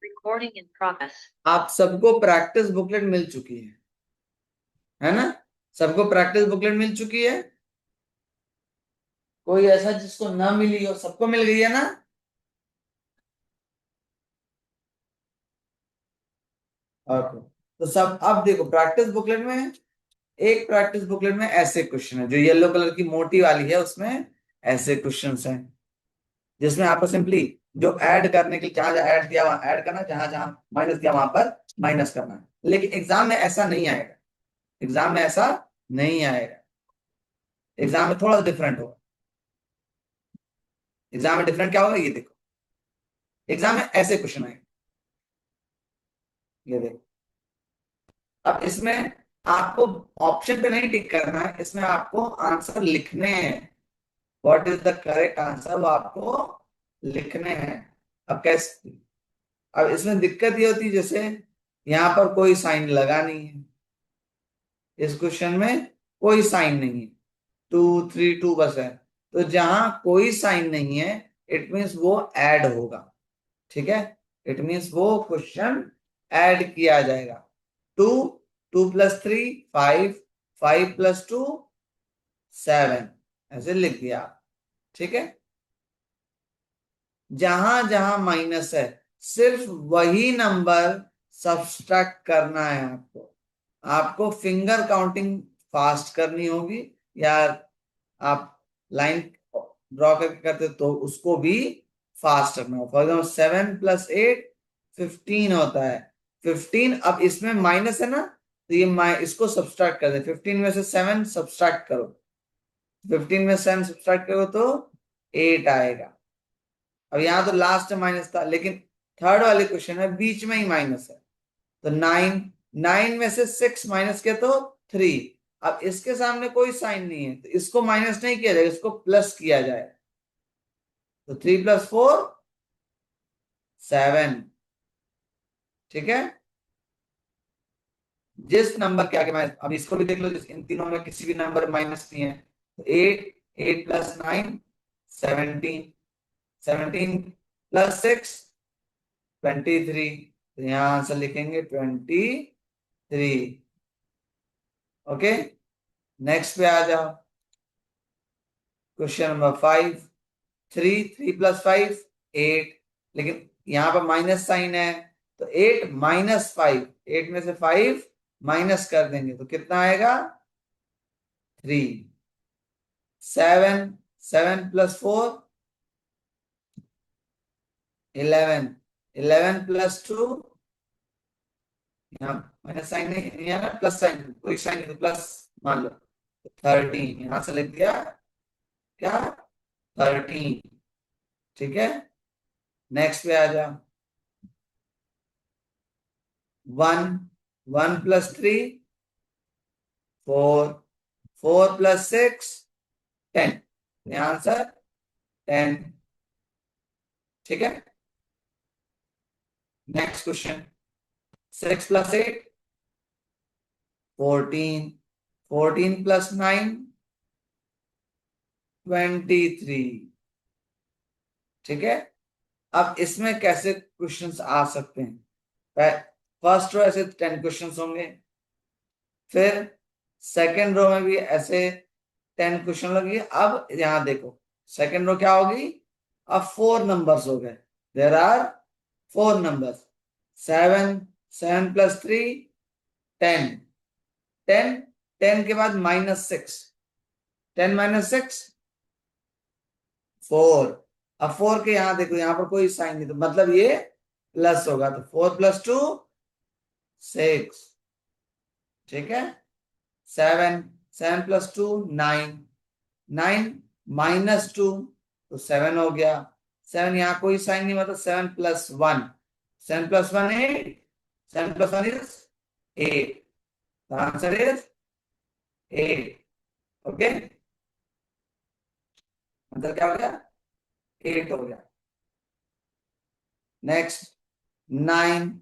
Recording in progress. आप सबको practice booklet मिल चुकी है ना? सबको प्रैक्टिस बुकलेट मिल चुकी है? कोई ऐसा जिसको ना मिली हो? सबको मिल गई है ना? ओके, तो सब अब देखो प्रैक्टिस बुकलेट में, एक प्रैक्टिस बुकलेट में ऐसे क्वेश्चन है, जो येलो कलर की मोटी वाली है उसमें ऐसे क्वेश्चंस हैं, जिसमें आपको सिंपली जो ऐड करने के लिए जहां जहां ऐड किया वहां ऐड करना, जहां जहां माइनस किया वहां पर माइनस करना है। लेकिन एग्जाम में ऐसा नहीं आएगा, एग्जाम में ऐसा नहीं आएगा, एग्जाम में थोड़ा डिफरेंट होगा। एग्जाम में डिफरेंट क्या होगा ये देखो, एग्जाम में ऐसे क्वेश्चन आएंगे, ये देखो। अब इसमें आपको ऑप्शन पे नहीं टिक करना है, इसमें आपको आंसर लिखने हैं। What is the correct answer, वो आपको लिखने हैं। अब कैसे, अब इसमें दिक्कत ये होती है जैसे यहां पर कोई साइन लगा नहीं है, इस क्वेश्चन में कोई साइन नहीं है, 2 3 2 बस है। तो जहां कोई साइन नहीं है इट मीन्स वो ऐड होगा, ठीक है? इट मीन्स वो क्वेश्चन ऐड किया जाएगा। 2 2 + 3 5, 5 + 2 7, ऐसे लिख दिया आप, ठीक है? जहां जहां माइनस है सिर्फ वही नंबर सब्सट्रैक्ट करना है आपको। आपको फिंगर काउंटिंग फास्ट करनी होगी, या आप लाइन ड्रॉ करके करते तो उसको भी फास्ट करना होगा। फॉर एग्जाम्पल 7 + 8 15 होता है। 15, अब इसमें माइनस है ना, तो ये इसको सब्सट्रैक्ट कर दे। 15 में से 7 सब्सट्रैक्ट करो, 15 में 7 सब्सट्रैक्ट करो तो 8 आएगा। अब यहाँ तो लास्ट में माइनस था, लेकिन थर्ड वाले क्वेश्चन में बीच में ही माइनस है, तो 9, 9 में से 6 माइनस किया तो 3। अब इसके सामने कोई साइन नहीं है तो इसको माइनस नहीं किया जाएगा, इसको प्लस किया जाए। तो 3 + 4 7, ठीक है? जिस नंबर के आगे माइनस, अब इसको भी देख लो, जिस इन तीनों में किसी भी नंबर माइनस नहीं है, तो 8, 8 + 9 17, 17 + 6 23। तो यहां आंसर लिखेंगे 23। ओके, नेक्स्ट पे आ जाओ। क्वेश्चन नंबर 5, 3 + 5 8, लेकिन यहां पर माइनस साइन है, तो 8 - 5, 8 में से 5 माइनस कर देंगे तो कितना आएगा? 3। 7, 7 + 4 11, 11 + 2, यहाँ माइनस साइन नहीं है ना, प्लस साइन, कोई साइन नहीं तो प्लस मान लो, 13। यहां से लिख दिया क्या? 13, ठीक है? नेक्स्ट पे आ जाओ। 1, 1 + 3 4, 4 + 6 10। आंसर 10, ठीक है? नेक्स्ट क्वेश्चन, 6 + 8 14, 14 + 9 23, ठीक है? अब इसमें कैसे क्वेश्चंस आ सकते हैं? फर्स्ट रो ऐसे 10 क्वेश्चंस होंगे, फिर सेकंड रो में भी ऐसे 10 क्वेश्चन लगे। अब यहां देखो सेकंड रो क्या होगी, अब 4 नंबर्स हो गए, देर आर 4 नंबर्स। 7, 7 + 3 10, 10, 10 के बाद -6, 10 - 6 4। अब 4 के यहां देखो, यहां पर कोई साइन नहीं, तो मतलब ये प्लस होगा, तो 4 + 2 6, ठीक है? 7, 7 + 2 9, 9 - 2 तो 7 हो गया। 7 यहाँ कोई साइन नहीं, मतलब 7 + 1, 7 + 1 8, 7 + 1 is 8, the answer is 8। Okay, answer क्या हो गया? 8 हो गया। नेक्स्ट 9,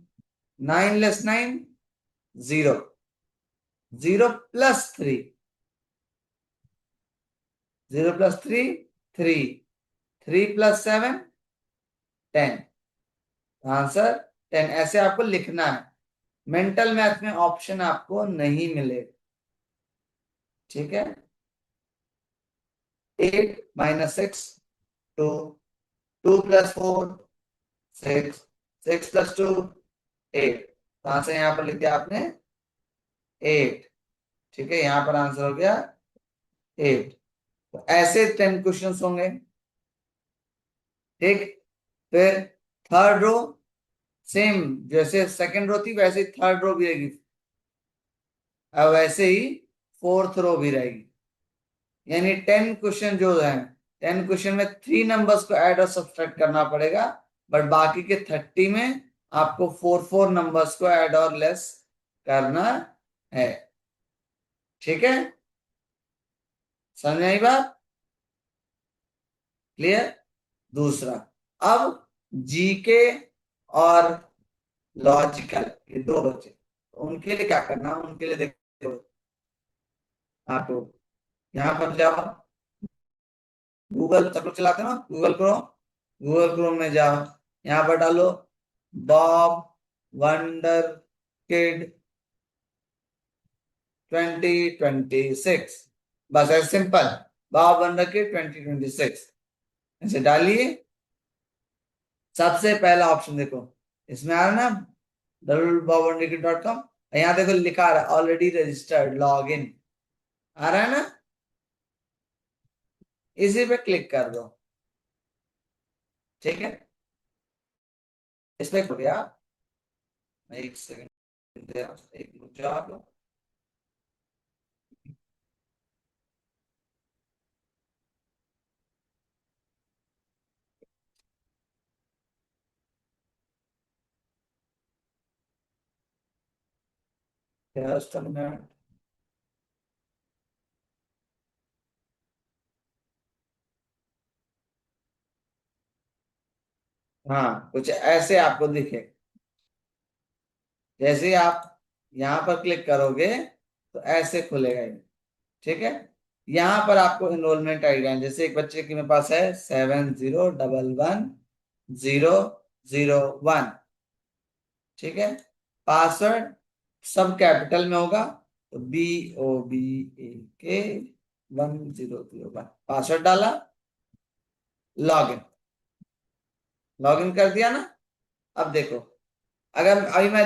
9 - 9 0, 0 + 3, 0 + 3 3, 3 + 7 10, आंसर 10 ऐसे आपको लिखना है। मेंटल मैथ में ऑप्शन आपको नहीं मिले, ठीक है। 8 - 6 2, 2 + 4 6, 6 + 2 8। कहां से यहां पर लिख दिया आपने 8, ठीक है, यहां पर आंसर हो गया 8। तो ऐसे 10 क्वेश्चंस होंगे, ठीक। फिर थर्ड रो सेम, जैसे सेकंड रो थी वैसे ही थर्ड रो भी रहेगी, और वैसे ही फोर्थ रो भी रहेगी। यानी 10 क्वेश्चन जो है, 10 क्वेश्चन में 3 नंबर्स को ऐड और सब्सट्रैक्ट करना पड़ेगा, बट बाकी के 30 में आपको 4 नंबर्स को ऐड और लेस करना है, ठीक है। समझ आई बात, क्लियर। दूसरा, अब जीके और लॉजिकल, ये दो बचे, उनके लिए क्या करना, उनके लिए देखो, आप यहाँ पर जाओ, गूगल सब लोग चलाते हो ना, गूगल क्रोम, गूगल क्रोम में जाओ, यहाँ पर डालो बॉब वंडर किड 2026, बस ऐसे सिंपल, बॉब वंडर किड 2026 ऐसे डालिए। सबसे पहला ऑप्शन देखो, इसमें आ रहा है ना www.bobwonderkid.com, यहाँ देखो लिखा आ रहा है ऑलरेडी रजिस्टर्ड लॉग इन, आ रहा है ना, इसी पे क्लिक कर दो, ठीक है। इस पे हो गया, एक सेकंड, एक रुक जाओ आप लोग। Just a minute। हाँ, कुछ ऐसे आपको दिखे, जैसे ही आप यहाँ पर क्लिक करोगे तो ऐसे खुलेगा ये, ठीक है। यहाँ पर आपको इनरोलमेंट आईडी, जैसे एक बच्चे की मेरे पास है 70111001, ठीक है। पासवर्ड सब कैपिटल में होगा, तो BOBAK 1001, पासवर्ड डाला, लॉगिन, लॉगिन कर दिया ना। अब देखो, अगर अभी मैं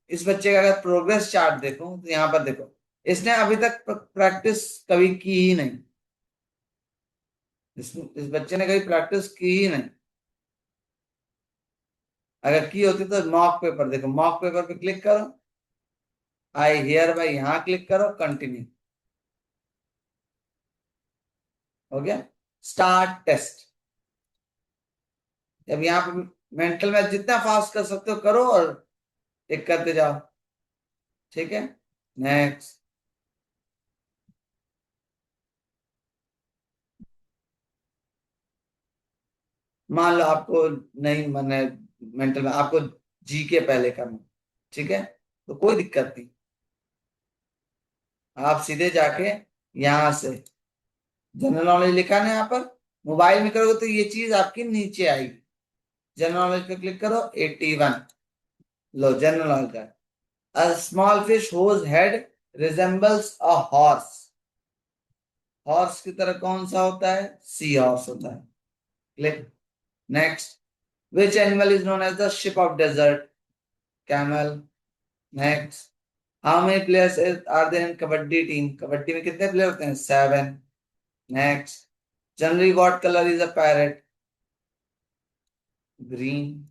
इस बच्चे का अगर प्रोग्रेस चार्ट देखूं तो यहाँ पर देखो, इसने अभी तक प्रैक्टिस कभी की ही नहीं, इस बच्चे ने कभी प्रैक्टिस की ही नहीं। अगर की होती तो मॉक पेपर देखो, मॉक पेपर पे क्लिक करो, आई हियर बाय यहाँ क्लिक करो, कंटिन्यू, हो गया, स्टार्ट टेस्ट। अब यहाँ पे मेंटल मैथ जितना फास्ट कर सकते हो करो और टिक करते जाओ, ठीक है। नेक्स्ट, मान लो आपको नहीं मन है मेंटल में, आपको जी के पहले करना, ठीक है, तो कोई दिक्कत नहीं, आप सीधे जाके यहाँ से जनरल नॉलेज लिखा है ना, यहाँ पर मोबाइल में करोगे तो ये चीज आपकी नीचे आएगी, जनरल नॉलेज पे क्लिक करो 81, लो जनरल नॉलेज का, a small fish whose head resembles a horse, horse की तरह कौन सा होता है, सी हॉर्स होता है, click. Next, which animal is known as the ship of desert, camel. Next, how many players are there in kabaddi team, kabaddi में कितने प्लेयर होते हैं, 7। Next, generally what colour is a parrot, green.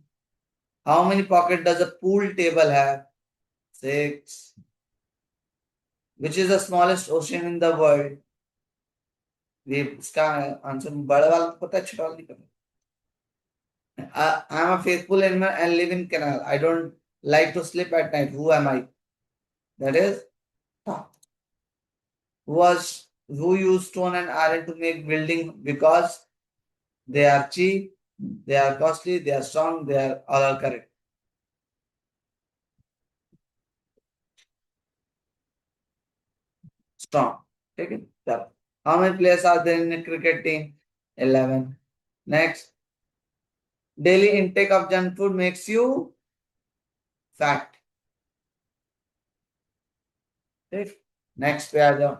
How many pocket does a pool table have, 6। Which is the smallest ocean in the world, ये इसका answer बड़ा वाला तो पता है, छोटा वाला नहीं पता। I am a faithful animal and live in canal, I don't like to sleep at night, who am I, that is was who use stone and iron to make building because they are cheap, they are costly, they are strong, they are all are correct. Strong. ठीक है, चलो। How many players are there in a cricket team? 11. Next, daily intake of junk food makes you fact. ठीक, next पे आ जाओ।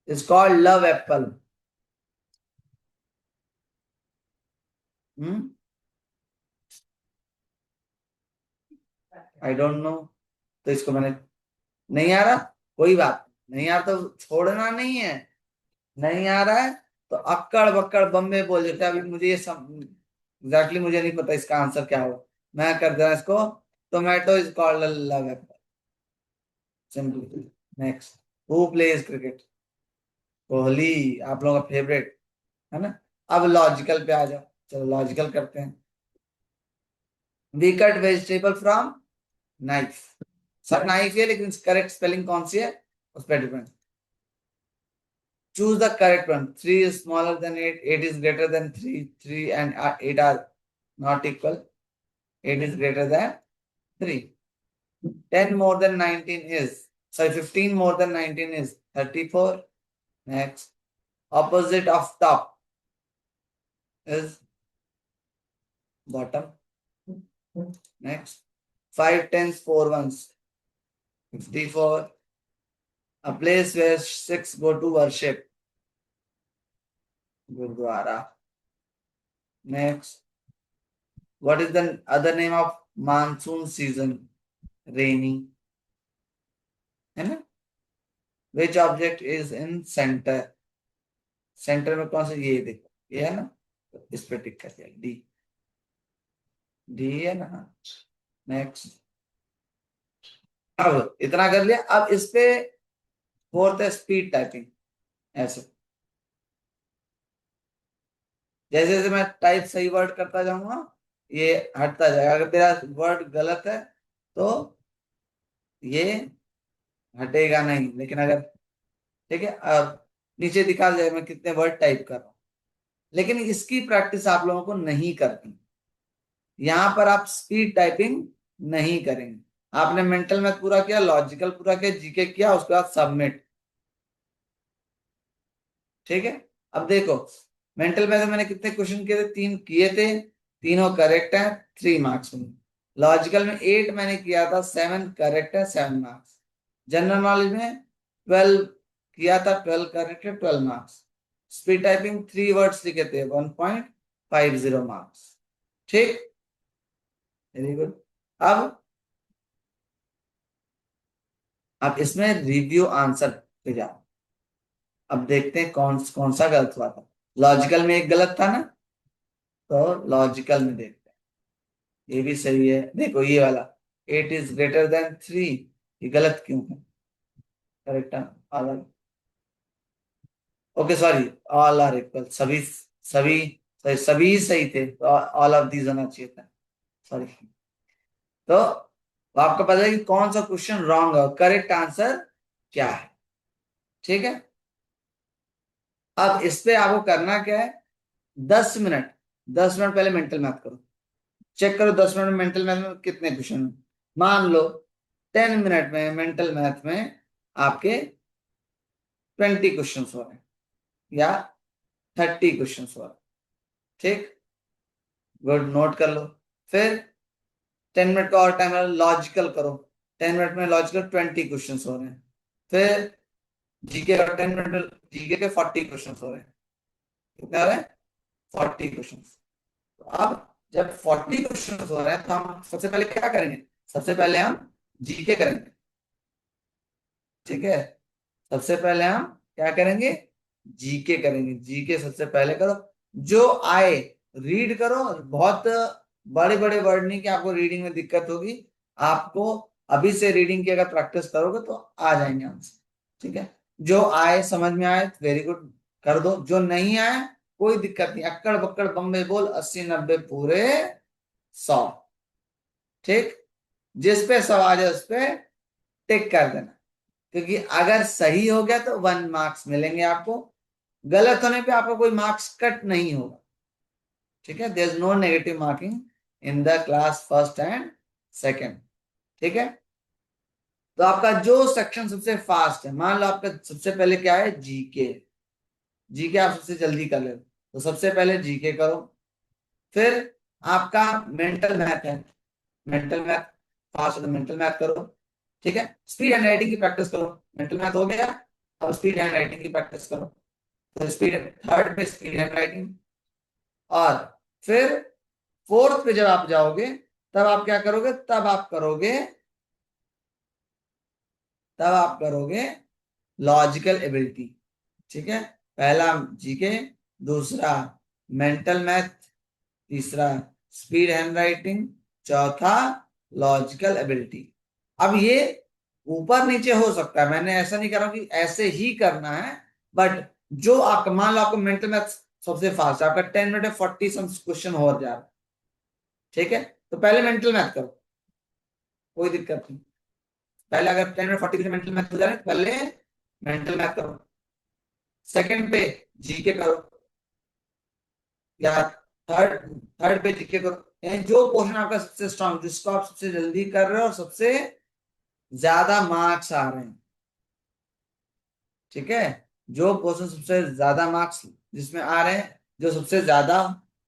It's called love Apple. Hmm, I don't know. तो इसको मैंने, नहीं आ रहा, कोई बात नहीं आ, तो छोड़ना नहीं है। नहीं आ रहा है तो अक्कड़ बक्कड़ बम्बे बोल देते हैं। अभी मुझे ये सब एग्जैक्टली मुझे नहीं पता इसका आंसर क्या होगा। मैं कर दे रहा इसको, tomato is called love Apple, simple. Next, who plays cricket? Kohli, आप लोगों का फेवरेट है ना। अब लॉजिकल पे आ जाओ, चलो लॉजिकल करते हैं। We cut vegetable from knife. सब नाइफ है लेकिन करेक्ट स्पेलिंग कौन सी है उस पर depend. Choose the correct one. 3 is smaller than 8, 8 is greater than 3, 3 and 8 are not equal, 8 is greater than 3. 10 more than 19 is, sorry, 15 more than 19 is 34. Next, opposite of top is bottom. Next, 5 tens, 4 ones, 54. A place where 6 go to worship, Gurdwara. Next, what is the other name of monsoon season? Rainy. है ना। Which object is in center? Centre में कौन सा, ये देखो ये है ना, तो इस पे टिक कर दिया, डी। डी है ना। नेक्स्ट, अब इतना कर लिया। अब इस पे फोर्थ है स्पीड टाइपिंग। ऐसे जैसे जैसे मैं टाइप सही वर्ड करता जाऊंगा ये हटता जाएगा। अगर तेरा वर्ड गलत है तो ये हटेगा नहीं, लेकिन अगर, ठीक है, अब नीचे दिखा जाए मैं कितने वर्ड टाइप कर रहा हूँ। लेकिन इसकी प्रैक्टिस आप लोगों को नहीं करनी। यहां पर आप स्पीड टाइपिंग नहीं करेंगे। आपने मेंटल मैथ पूरा किया, लॉजिकल पूरा किया, जीके किया, उसके बाद सबमिट। ठीक है। अब देखो, मेंटल मैथ में मैंने कितने क्वेश्चन किए थे? 3 किए थे, तीनों करेक्ट है, 3 मार्क्स में। लॉजिकल में 8 मैंने किया था, 7 करेक्ट है, 7 मार्क्स। जनरल नॉलेज में 12 किया था, 12 करेक्ट है, 12 मार्क्स। स्पीड टाइपिंग 3 वर्ड्स लिखे थे, 1.50 मार्क्स। ठीक, वेरी गुड। अब इसमें रिव्यू आंसर पे जाओ। अब देखते हैं कौन कौन सा गलत हुआ था। लॉजिकल में एक गलत था ना, तो लॉजिकल में देखते हैं। ये भी सही है, देखो ये वाला, 8 is greater than 3, ये गलत क्यों है? Correct all, okay sorry, all are equal, सभी सभी सही, सभी सही थे, तो ऑल ऑफ दीज होना चाहिए था, सॉरी। तो आपको पता है कि कौन सा क्वेश्चन रॉन्ग है, करेक्ट आंसर क्या है। ठीक है। अब इस पे आपको करना क्या है, 10 मिनट, 10 मिनट पहले मेंटल मैथ करो। चेक करो 10 मिनट में मेंटल मैथ में कितने क्वेश्चन हैं। मान लो 10 मिनट में मेंटल मैथ में आपके 20 क्वेश्चन हो रहे हैं या 30 क्वेश्चन हो रहे हैं। ठीक, गुड, नोट कर लो। फिर 10 मिनट का और टाइम लॉजिकल करो। 10 मिनट में लॉजिकल 20 क्वेश्चन हो रहे हैं। फिर जीके का 10 मिनट, जीके के 40 क्वेश्चन हो रहे हैं। कितने हो रहे हैं? 40 क्वेश्चन। तो अब जब 40 क्वेश्चन हो रहे हैं तो हम सबसे पहले क्या करेंगे? सबसे पहले हम जीके करेंगे। ठीक है, सबसे पहले हम क्या करेंगे? जीके करेंगे। जीके सबसे पहले करो, जो आए रीड करो। बहुत बड़े बड़े वर्ड नहीं कि आपको रीडिंग में दिक्कत होगी। आपको अभी से रीडिंग की अगर प्रैक्टिस करोगे तो आ जाएंगे आंसर। ठीक है, जो आए समझ में आए वेरी गुड कर दो, जो नहीं आए कोई दिक्कत नहीं, अक्कड़ बक्कड़ बम्बे बोल 80 90 पूरे 100। ठीक, जिस पे सवाल है उस पे टिक कर देना, क्योंकि अगर सही हो गया तो 1 मार्क्स मिलेंगे आपको, गलत होने पे आपको कोई मार्क्स कट नहीं होगा। ठीक है, there is no negative marking in the class first and second. ठीक है, तो आपका जो सेक्शन सबसे फास्ट है, मान लो आपका सबसे पहले क्या है, जीके। जीके आप सबसे जल्दी कर ले, तो सबसे पहले जीके करो। फिर आपका मेंटल मैथ है, mental math fast mental math करो। ठीक है, स्पीड हैंड राइटिंग की प्रैक्टिस करो। मेंटल मैथ हो गया, अब स्पीड हैंड राइटिंग की प्रैक्टिस करो। तो स्पीड, थर्ड पे स्पीड हैंड राइटिंग। और फिर फोर्थ पे जब आप जाओगे, तब आप क्या करोगे, तब आप करोगे लॉजिकल एबिलिटी। ठीक है, पहला जीके, दूसरा मेंटल मैथ, तीसरा स्पीड हैंड राइटिंग, चौथा लॉजिकल एबिलिटी। अब ये ऊपर नीचे हो सकता है, मैंने ऐसा नहीं करा कि ऐसे ही करना है, बट जो आपका, मान लो आपको मेंटल मैथ सबसे फास्ट है, आपका 10 मिनट में 40 सम क्वेश्चन हो जा रहा है। ठीक है, तो पहले मेंटल मैथ करो, कोई दिक्कत नहीं। पहले अगर 10 मिनट 40 मेंटल मैथ हो जा रहे हैं, पहले मेंटल मैथ करो। सेकंड पे जीके करो, या थर्ड थर्ड पे जीके करो। यानी जो क्वेश्चन आपका सबसे स्ट्रांग, जिसको आप सबसे जल्दी कर रहे हो और सबसे ज्यादा मार्क्स आ रहे हैं। ठीक है, जो क्वेश्चन सबसे ज्यादा मार्क्स जिसमें आ रहे हैं, जो सबसे ज्यादा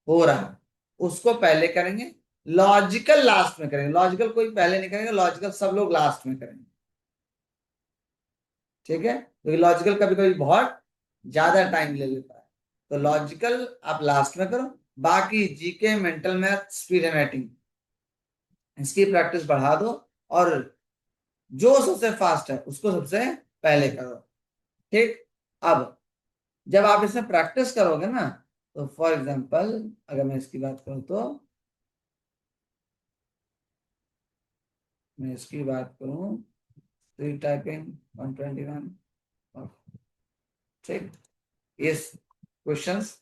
हो रहा है, उसको पहले करेंगे। लॉजिकल लास्ट में करेंगे, लॉजिकल कोई पहले नहीं करेंगे, लॉजिकल सब लोग लास्ट में करेंगे। ठीक है, क्योंकि लॉजिकल कभी कभी बहुत ज्यादा टाइम ले लेता है, तो लॉजिकल आप लास्ट में करो। बाकी GK, mental math, speed and writing, इसकी प्रैक्टिस बढ़ा दो, और जो सबसे फास्ट है उसको सबसे पहले करो। ठीक, अब जब आप इसमें प्रैक्टिस करोगे ना, तो फॉर एग्जांपल अगर मैं इसकी बात करूं, तो मैं इसकी बात करूं, तो टाइपिंग 121, ठीक, इस क्वेश्चंस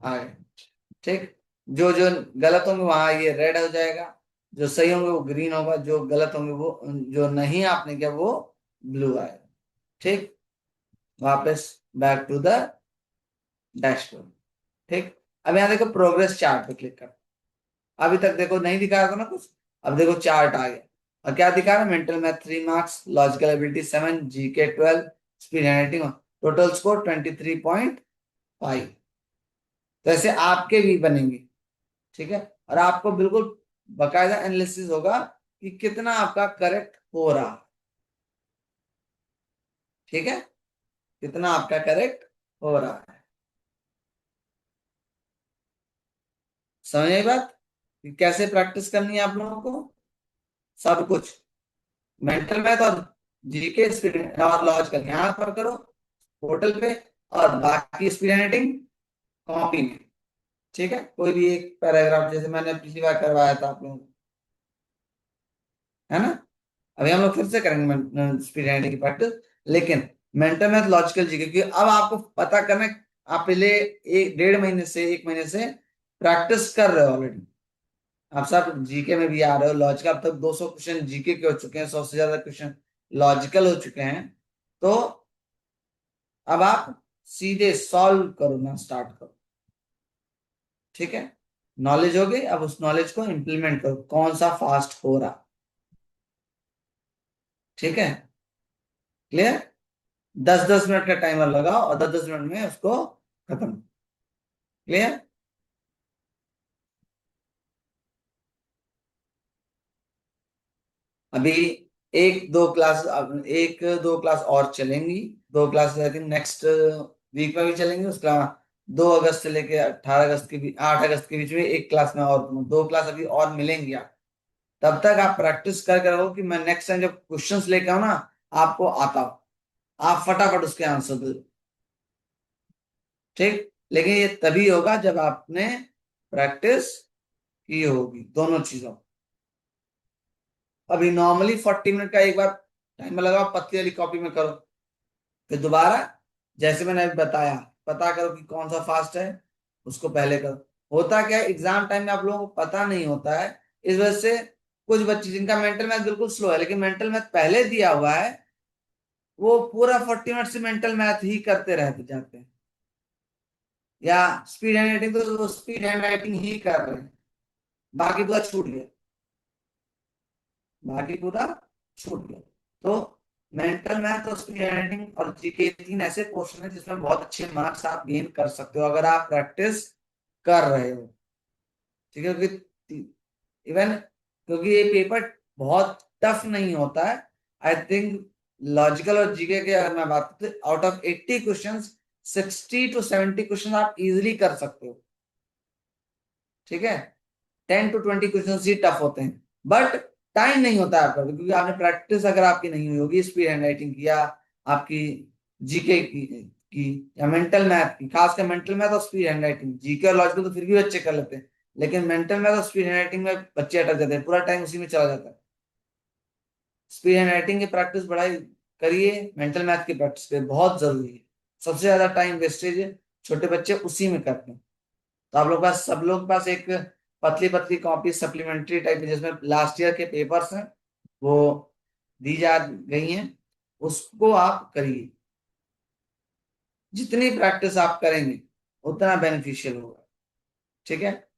आ गए। ठीक, जो जो गलत होंगे वहां ये रेड हो जाएगा, जो सही होंगे वो ग्रीन होगा, जो गलत होंगे वो, जो नहीं आपने किया वो ब्लू आएगा। ठीक, वापस बैक टू द डैशबोर्ड। ठीक, अब यहाँ देखो प्रोग्रेस चार्ट पे क्लिक कर। अभी तक देखो नहीं दिखा रहा था ना कुछ, अब देखो चार्ट आ गया, और क्या दिखा रहा है, mental math 3 marks, logical ability 7, GK 12, speed handwriting, total score 23.5। तो ऐसे आपके भी बनेंगे। ठीक है, और आपको बिल्कुल बकायदा एनालिसिस होगा कि कितना आपका करेक्ट हो रहा है। ठीक है, कितना आपका करेक्ट हो रहा है। समझ आई बात, कि कैसे प्रैक्टिस करनी है आप लोगों को, सब कुछ, मेंटल मैथ और जीके, स्पीड और लॉजिकल यहाँ पर करो पोर्टल पे, और बाकी स्पीड राइटिंग कॉपी में। ठीक है, कोई भी एक पैराग्राफ, जैसे मैंने पिछली बार करवाया था आप लोगों को, है ना। अभी हम लोग फिर से करेंगे स्पीड राइटिंग की प्रैक्टिस, लेकिन मेंटल मैथ, लॉजिकल जीके, क्योंकि अब आपको पता करना है, आप पहले एक 1.5 महीने से 1 महीने से प्रैक्टिस कर रहे हो ऑलरेडी। आप सब जीके में भी आ रहे हो, लॉजिकल अब तक 200 क्वेश्चन जीके के हो चुके हैं, 100 से ज्यादा क्वेश्चन लॉजिकल हो चुके हैं। तो अब आप सीधे सॉल्व करना स्टार्ट करो। ठीक है, नॉलेज हो गई, अब उस नॉलेज को इंप्लीमेंट करो, कौन सा फास्ट हो रहा। ठीक है, क्लियर। 10-10 मिनट का टाइमर लगाओ, और 10-10 मिनट में उसको खत्म। क्लियर। अभी एक दो क्लास, अब एक दो क्लास और चलेंगी। दो class I think next week में भी चलेंगी, उसका 2 अगस्त से लेके 18 अगस्त के बीच, 8 अगस्त के बीच में एक क्लास में, और 2 क्लास अभी और मिलेंगी। आप तब तक आप प्रैक्टिस कर कर रहो, कि मैं नेक्स्ट टाइम जब क्वेश्चंस लेके आऊं ना, आपको आता हो, आप फटाफट उसके आंसर दो। ठीक, लेकिन ये तभी होगा जब आपने प्रैक्टिस की होगी दोनों चीजों। अभी नॉर्मली 40 मिनट का एक बार टाइमर लगाओ, पतली वाली कॉपी में करो, फिर दोबारा जैसे मैंने अभी बताया, पता करो कि कौन सा फास्ट है, उसको पहले करो। होता क्या है, एग्जाम टाइम में आप लोगों को पता नहीं होता है, इस वजह से कुछ बच्चे जिनका मेंटल मैथ बिल्कुल स्लो है, लेकिन मेंटल मैथ पहले दिया हुआ है, वो पूरा 40 मिनट से मेंटल मैथ ही करते रहते जाते हैं, या स्पीड हैंड राइटिंग तो वो स्पीड हैंड राइटिंग ही कर रहे हैं, बाकी पूरा छूट गया, बाकी पूरा छूट गया। तो मेंटल मैथ और स्पीड हैंड राइटिंग और जीके, 3 ऐसे क्वेश्चन है जिसमें बहुत अच्छे मार्क्स आप गेन कर सकते हो, अगर आप प्रैक्टिस कर रहे हो। ठीक है, क्योंकि इवन क्योंकि ये पेपर बहुत टफ नहीं होता है। आई थिंक लॉजिकल और जीके के अगर मैं बात करूँ तो out of 80 questions 60 to 70 question आप इजिली कर सकते हो। ठीक है, 10 to 20 क्वेश्चन ही टफ होते हैं, बट टाइम नहीं होता है आपका, क्योंकि आपने प्रैक्टिस अगर आपकी नहीं हुई होगी स्पीड हैंड राइटिंग की, या आपकी जीके की या मेंटल मैथ की, खासकर मेंटल मैथ और स्पीड हैंड राइटिंग, जीके और लॉजिकल तो फिर भी बच्चे कर लेते हैं, लेकिन मेंटल मैथ और स्पीड हैंड राइटिंग में बच्चे अटक जाते हैं, पूरा टाइम उसी में चला जाता है। स्पीड हैंड राइटिंग की प्रैक्टिस बढ़ाई करिए, मेंटल मैथ की प्रैक्टिस करिए, बहुत जरूरी है। सबसे ज्यादा टाइम वेस्टेज छोटे बच्चे उसी में करते हैं। तो आप लोग पास, सब लोग के पास एक पतली पतली कॉपी सप्लीमेंट्री टाइप जिसमें लास्ट ईयर के पेपर्स हैं वो दी जा गई हैं, उसको आप करिए। जितनी प्रैक्टिस आप करेंगे उतना बेनिफिशियल होगा। ठीक है।